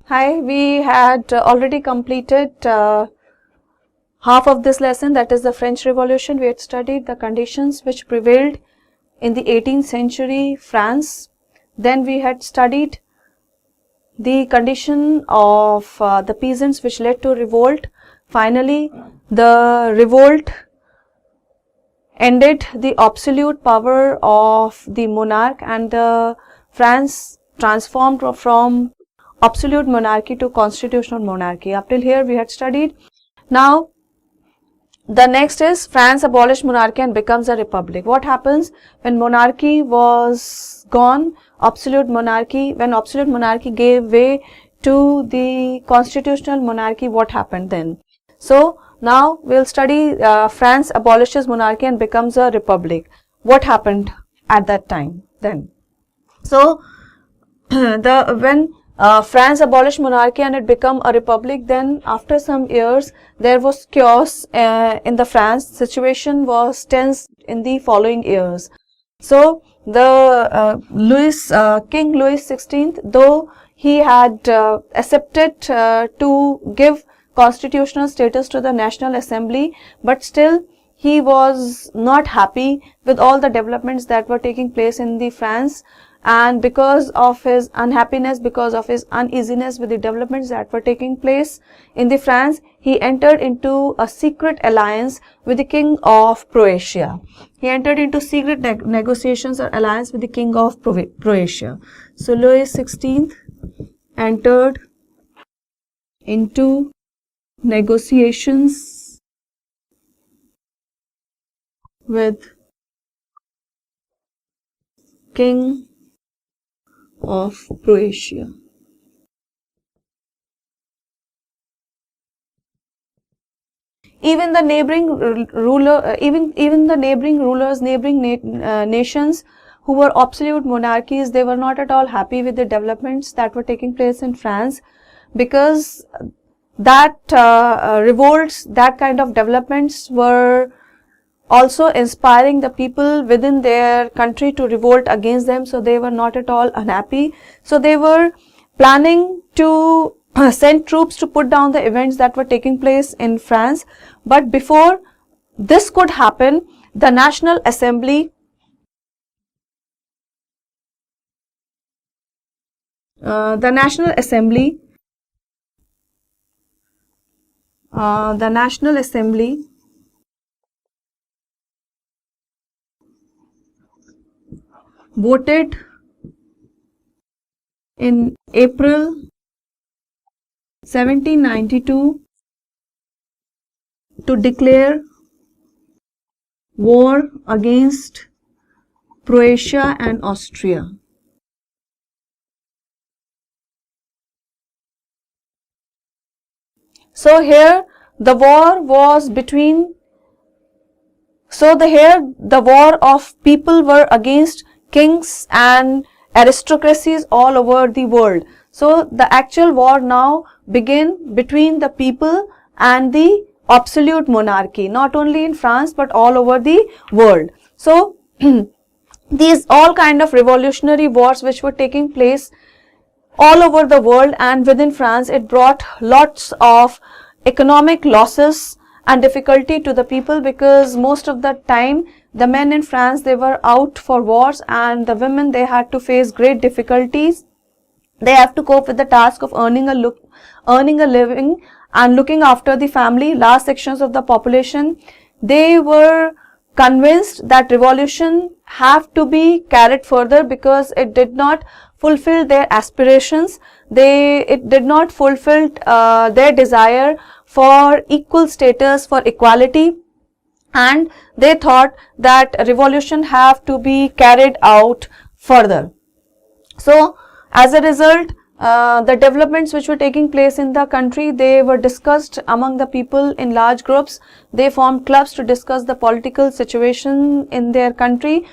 Hi, we had already completed half of this lesson, that is the French Revolution. We had studied the conditions which prevailed in the 18th century France. Then we had studied the condition of the peasants which led to revolt. Finally, the revolt ended the absolute power of the monarch, and France transformed from absolute monarchy to constitutional monarchy. Up till here we had studied. Now the next is France abolished monarchy and becomes a republic. What happens when monarchy was gone? When absolute monarchy gave way to the constitutional monarchy, what happened then? So now we'll study France abolishes monarchy and becomes a republic. What happened at that time then? So when France abolished monarchy and it became a republic, then after some years there was chaos in the France. Situation was tense in the following years. So the King Louis XVI, though he had accepted to give constitutional status to the National Assembly, but still he was not happy with all the developments that were taking place in the France. And because of his unhappiness, because of his uneasiness with the developments that were taking place in the France, he entered into a secret alliance with the King of Prussia. He entered into secret negotiations or alliance with the King of Prussia. So Louis XVI entered into negotiations with King of Prussia. Even the neighboring nations who were absolute monarchies, they were not at all happy with the developments that were taking place in France, because that revolts, that kind of developments were also inspiring the people within their country to revolt against them. So they were not at all unhappy. So they were planning to send troops to put down the events that were taking place in France. But before this could happen, the National Assembly voted in April 1792 to declare war against Prussia and Austria. So here the war was between, the war of people were against kings and aristocracies all over the world. So the actual war now began between the people and the absolute monarchy, not only in France but all over the world. So these all kind of revolutionary wars which were taking place all over the world and within France, it brought lots of economic losses and difficulty to the people, because most of the time the men in France, they were out for wars, and the women, they had to face great difficulties. They have to cope with the task of earning a living and looking after the family. Large sections of the population, they were convinced that revolution have to be carried further because it did not fulfill their aspirations. It did not fulfill their desire for equal status, for equality, and they thought that revolution have to be carried out further. So as a result, the developments which were taking place in the country, they were discussed among the people in large groups. They formed clubs to discuss the political situation in their country.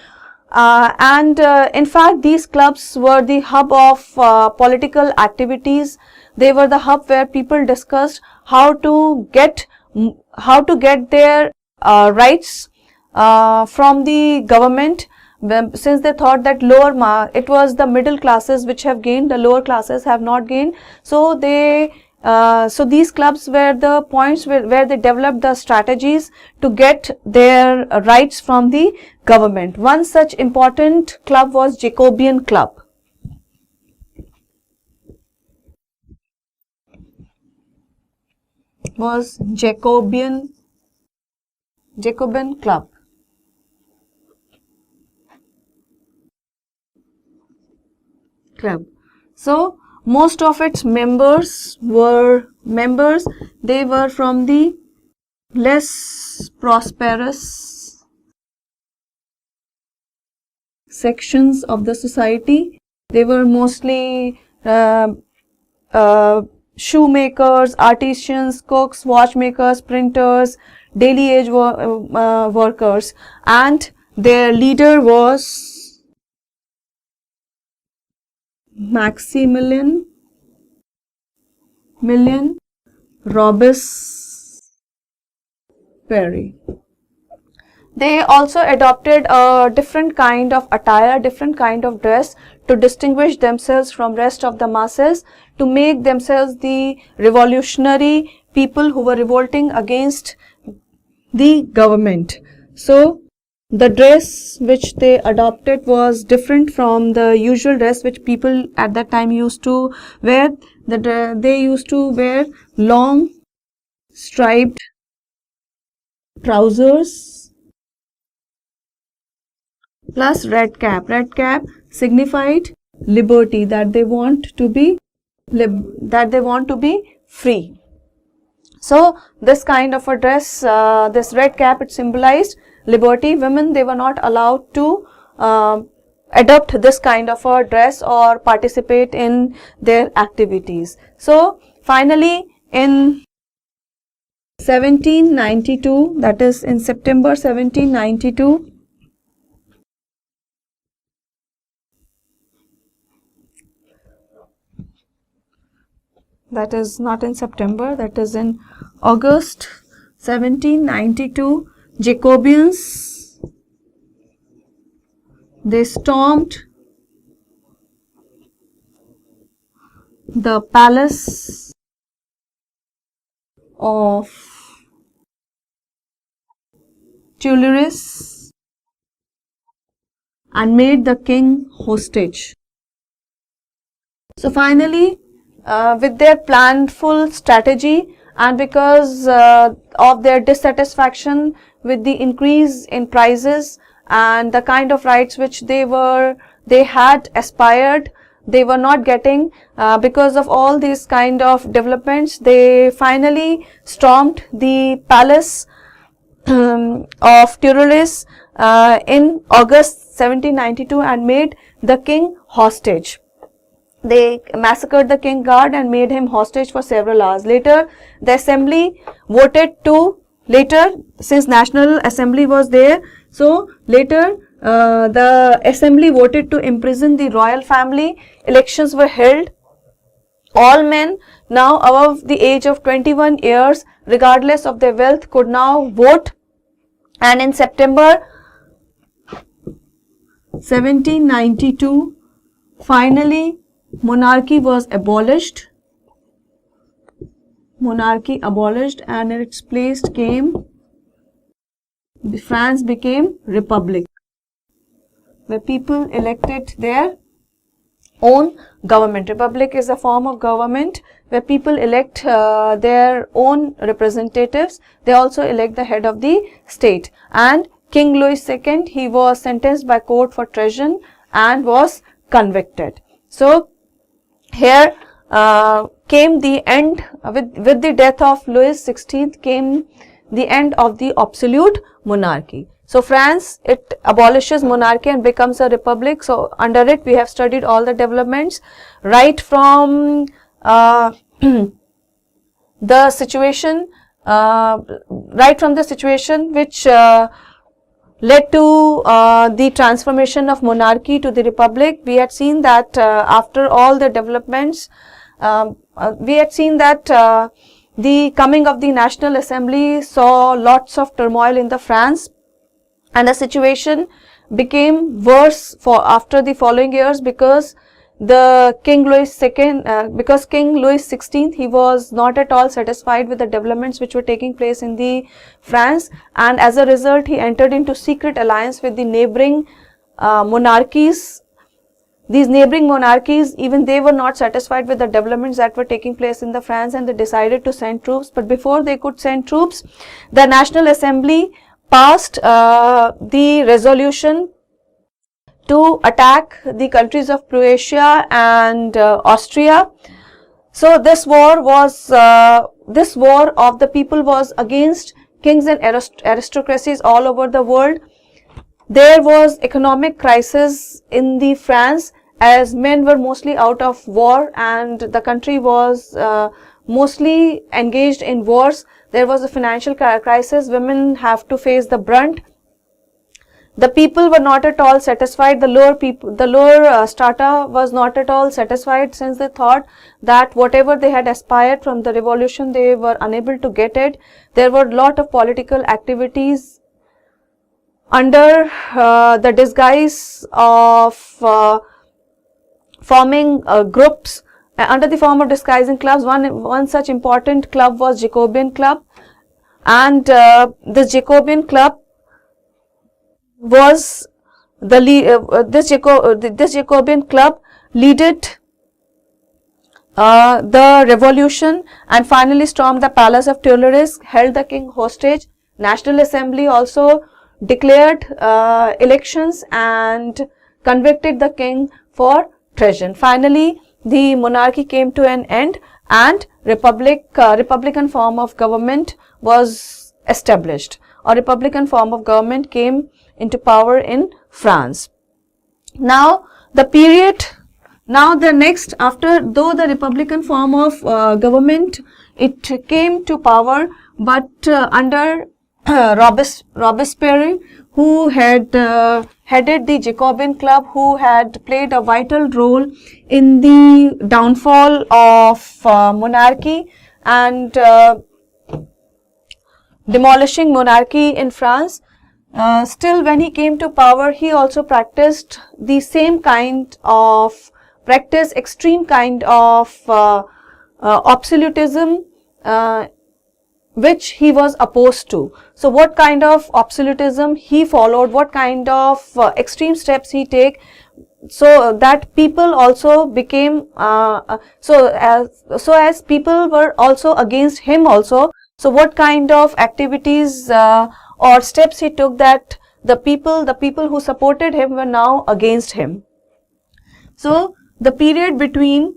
In fact, these clubs were the hub of political activities. They were the hub where people discussed how to get their rights from the government, since they thought that it was the middle classes which have gained, the lower classes have not gained. So these clubs were the points where they developed the strategies to get their rights from the government. One such important club was Jacobean Club. Jacobean Club. So most of its members, they were from the less prosperous sections of the society. They were mostly shoemakers, artisans, cooks, watchmakers, printers, daily age workers, and their leader was Maximilian Robespierre. They also adopted a different kind of attire, different kind of dress to distinguish themselves from rest of the masses, to make themselves the revolutionary people who were revolting against the government. So the dress which they adopted was different from the usual dress which people at that time used to wear. They used to wear long striped trousers plus red cap. Red cap signified liberty, that they want to be free. So this kind of a dress, this red cap, it symbolized liberty. Women, they were not allowed to adopt this kind of a dress or participate in their activities. So finally in 1792, that is in September 1792, that is not in September, that is in August 1792, Jacobeans, they stormed the palace of Tuileries and made the king hostage. So finally, with their planful strategy and because of their dissatisfaction with the increase in prices and the kind of rights which they had aspired, they were not getting, because of all these kind of developments, they finally stormed the palace of Tuileries in August 1792 and made the king hostage. They massacred the king guard and made him hostage for several hours. Later, the assembly voted to, since National Assembly was there, so later the assembly voted to imprison the royal family. Elections were held. All men now above the age of 21 years, regardless of their wealth, could now vote. And in September 1792, finally, monarchy was abolished. Monarchy abolished, and in its place France became republic, where people elected their own government. Republic is a form of government where people elect their own representatives. They also elect the head of the state. And King Louis II, he was sentenced by court for treason and was convicted. So here came the end, with the death of Louis XVI came the end of the absolute monarchy. So France, it abolishes monarchy and becomes a republic. So under it we have studied all the developments right from the situation which led to the transformation of monarchy to the republic. We had seen that after all the developments, we had seen that the coming of the National Assembly saw lots of turmoil in the France, and the situation became worse after the following years, because the King Louis II, because King Louis XVI, he was not at all satisfied with the developments which were taking place in the France, and as a result he entered into secret alliance with the neighboring monarchies. These neighboring monarchies, even they were not satisfied with the developments that were taking place in the France, and they decided to send troops. But before they could send troops, the National Assembly passed the resolution to attack the countries of Croatia and Austria. So this war of the people was against kings and aristocracies all over the world. There was economic crisis in the France, as men were mostly out of war and the country was mostly engaged in wars. There was a financial crisis. Women have to face the brunt. The people were not at all satisfied. The lower strata was not at all satisfied, since they thought that whatever they had aspired from the revolution, they were unable to get it. There were a lot of political activities under the disguise of forming groups, under the form of disguising clubs. One such important club was Jacobean Club, and this Jacobean Club was this Jacobean Club leaded the revolution and finally stormed the palace of Tuileries, held the king hostage. National Assembly also declared elections and convicted the king for treason. Finally, the monarchy came to an end and republican form of government was established, or republican form of government came into power in France. Now the next, after though the republican form of government, it came to power, but under Robespierre, who had headed the Jacobean Club, who had played a vital role in the downfall of monarchy and demolishing monarchy in France. Still, when he came to power, he also practiced the same kind of extreme kind of absolutism, which he was opposed to. So what kind of absolutism he followed, what kind of extreme steps he take, so that people also became as people were also against him also. So what kind of activities or steps he took, that the people who supported him were now against him. So the period between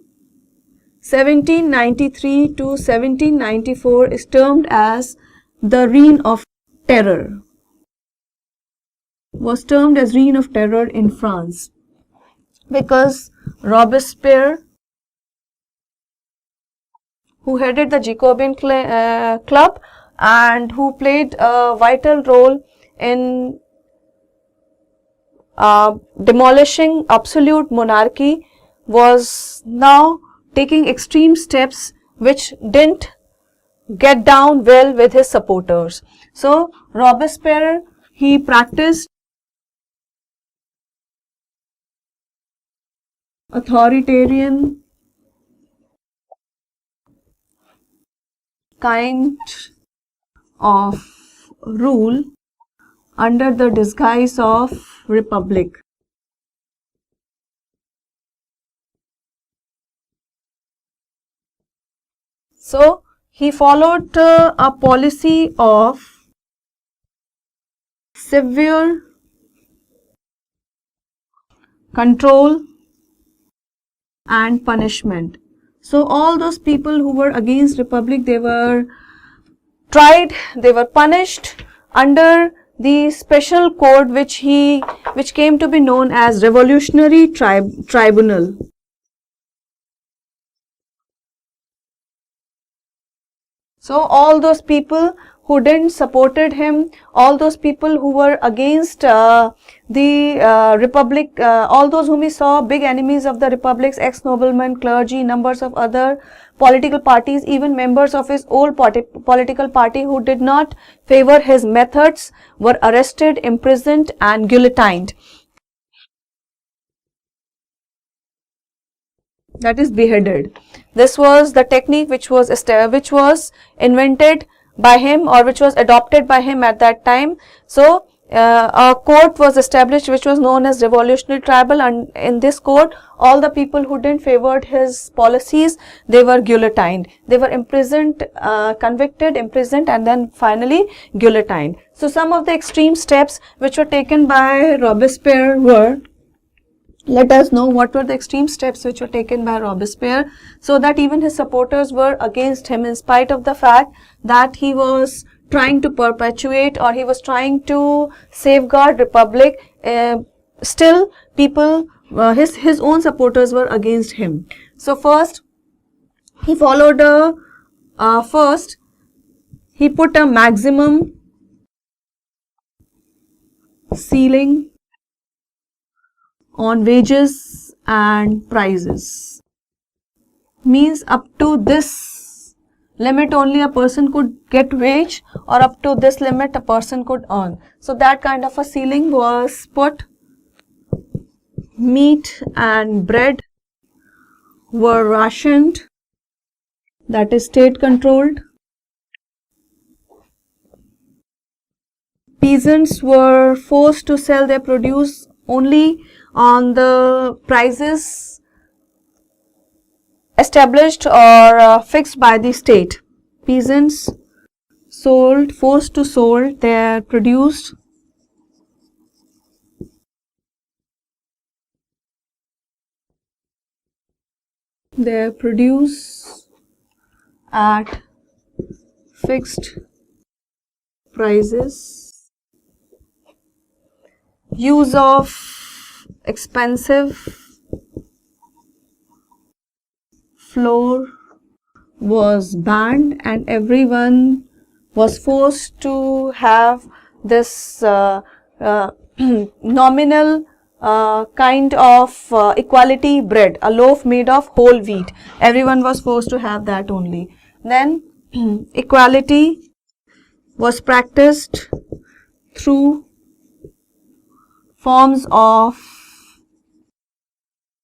1793 to 1794 is termed as the Reign of Terror, was termed as Reign of Terror in France, because Robespierre, who headed the Jacobean Club and who played a vital role in demolishing absolute monarchy, was now taking extreme steps which didn't get down well with his supporters. So Robespierre, he practiced authoritarian kind of rule under the disguise of republic. So he followed a policy of severe control and punishment. So all those people who were against republic, they were tried, they were punished under the special code which came to be known as Revolutionary Tribunal. So all those people who didn't supported him, all those people who were against the republic, all those whom he saw big enemies of the republic's, ex-noblemen, clergy, numbers of other political parties, even members of his old political party who did not favor his methods were arrested, imprisoned and guillotined. That is beheaded. This was the technique which was invented by him, or which was adopted by him at that time. So a court was established which was known as Revolutionary Tribunal, and in this court all the people who didn't favored his policies, they were guillotined. They were imprisoned, convicted, imprisoned and then finally guillotined. So some of the extreme steps which were taken by Robespierre were, let us know what were the extreme steps which were taken by Robespierre, so that even his supporters were against him, in spite of the fact that he was trying to perpetuate, or he was trying to safeguard republic. Still people, his own supporters were against him. So first he followed he put a maximum ceiling on wages and prices. Means up to this limit only a person could get wage, or up to this limit a person could earn. So that kind of a ceiling was put. Meat and bread were rationed, that is state controlled. Peasants were forced to sell their produce only on the prices established or fixed by the state. Peasants forced to sold their produce at fixed prices. Use of expensive flour was banned, and everyone was forced to have this nominal kind of equality bread, a loaf made of whole wheat. Everyone was forced to have that only. Then equality was practiced through forms of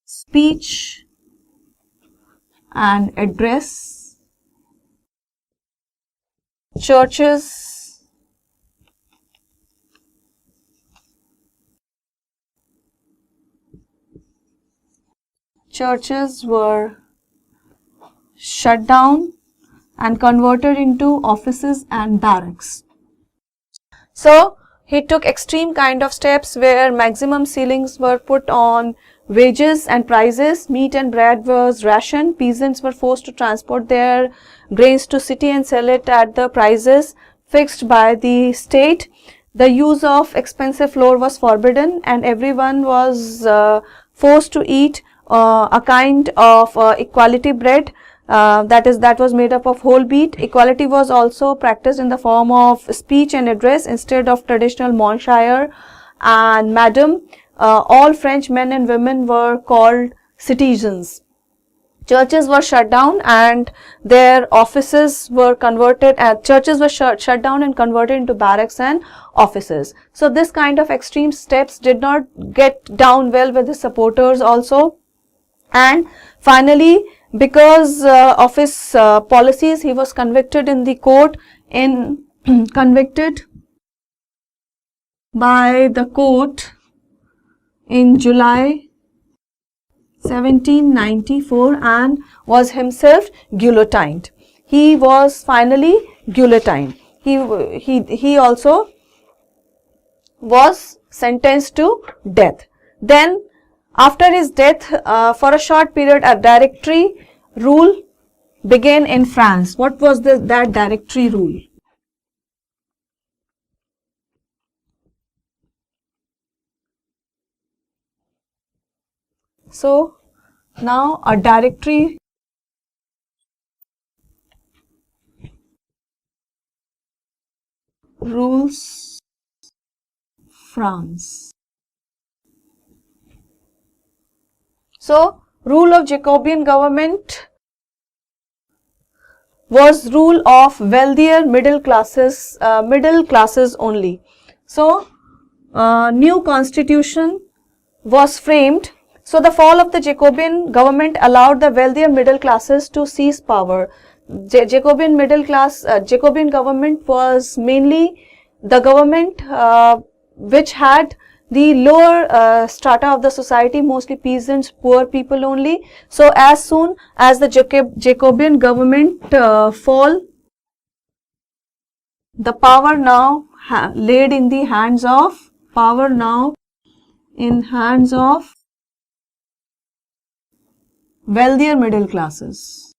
speech and address. Churches were shut down and converted into offices and barracks. So he took extreme kind of steps where maximum ceilings were put on wages and prices. Meat and bread was rationed. Peasants were forced to transport their grains to city and sell it at the prices fixed by the state. The use of expensive flour was forbidden, and everyone was forced to eat a kind of equality bread, that was made up of whole wheat. Equality was also practiced in the form of speech and address instead of traditional monsieur and madam. All French men and women were called citizens. Churches were shut down and their offices were converted, churches were shut down and converted into barracks and offices. So this kind of extreme steps did not get down well with his supporters also. And finally, because of his policies, he was convicted in the court convicted by the court in July 1794 and was himself guillotined. He was finally guillotined. He also was sentenced to death. Then after his death, for a short period, a directory rule began in France. What was that directory rule? So now a directory rules France. So, rule of Jacobean government was rule of wealthier middle classes only. So, new constitution was framed. So, the fall of the Jacobean government allowed the wealthier middle classes to seize power. Jacobean government was mainly the government which had the lower strata of the society, mostly peasants, poor people only. So, as soon as the Jacobean government fall, the power now laid in the hands of wealthier middle classes.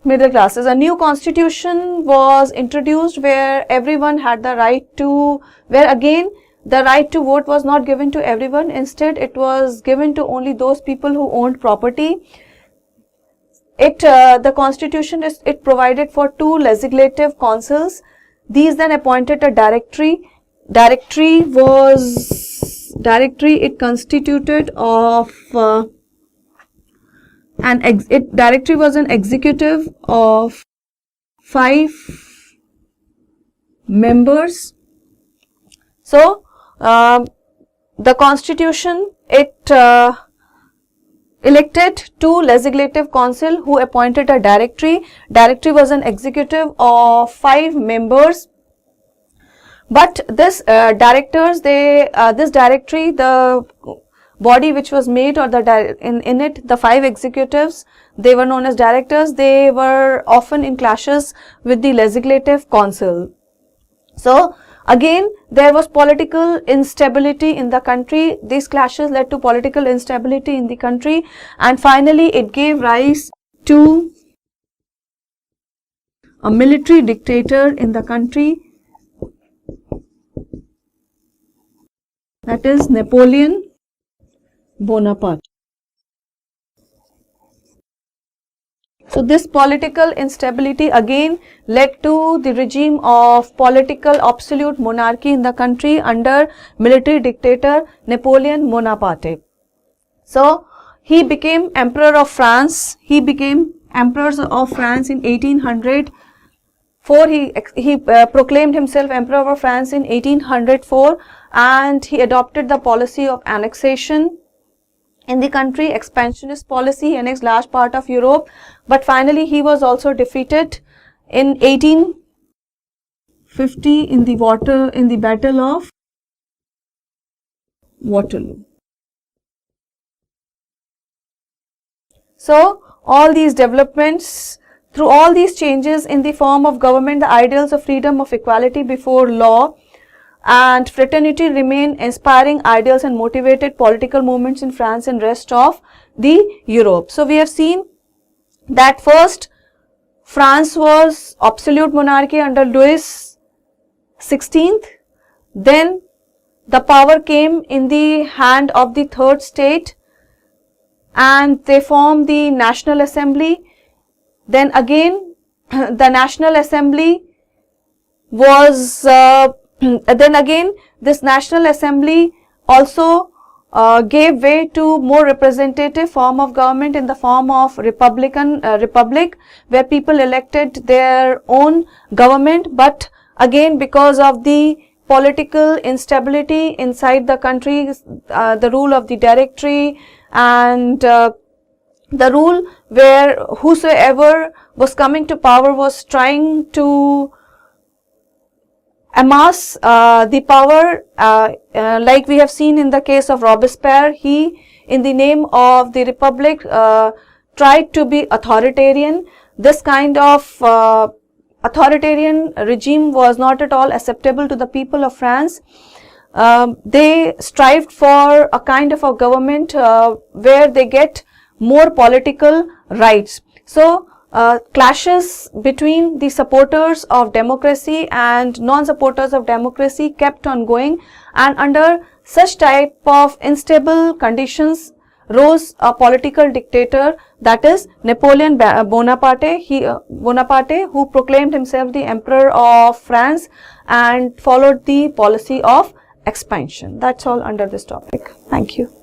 Middle classes. A new constitution was introduced where everyone had the right to, where again the right to vote was not given to everyone. Instead, it was given to only those people who owned property. The constitution it provided for 2 legislative councils. These then appointed a directory. Directory it constituted of directory was an executive of 5 members. So, the constitution it elected 2 legislative council who appointed a directory. Directory was an executive of 5 members. But this this directory, the body which was made, or in it, the 5 executives, they were known as directors. They were often in clashes with the legislative council. So, again, there was political instability in the country. These clashes led to political instability in the country, and finally, it gave rise to a military dictator in the country, that is Napoleon Bonaparte. So, this political instability again led to the regime of political absolute monarchy in the country under military dictator Napoleon Bonaparte. So, he became Emperor of France. He became Emperor of France in 1804. He proclaimed himself Emperor of France in 1804, and he adopted the policy of annexation in the country, expansionist policy, annexed large part of Europe, but finally he was also defeated in 1850 in the Battle of Waterloo. So, all these developments, through all these changes in the form of government, the ideals of freedom, of equality before law and fraternity remain inspiring ideals and motivated political movements in France and rest of the Europe. So, we have seen that first France was absolute monarchy under Louis XVI. Then the power came in the hand of the third state and they formed the National Assembly. Then again the National Assembly was this National Assembly also gave way to more representative form of government in the form of republic, where people elected their own government. But again, because of the political instability inside the country, the rule of the directory and the rule where whosoever was coming to power was trying to amass the power, like we have seen in the case of Robespierre. He, in the name of the republic, tried to be authoritarian. This kind of authoritarian regime was not at all acceptable to the people of France. They strived for a kind of a government where they get more political rights. So, clashes between the supporters of democracy and non-supporters of democracy kept on going, and under such type of unstable conditions, rose a political dictator, that is Napoleon Bonaparte. Bonaparte, who proclaimed himself the Emperor of France and followed the policy of expansion. That's all under this topic. Thank you.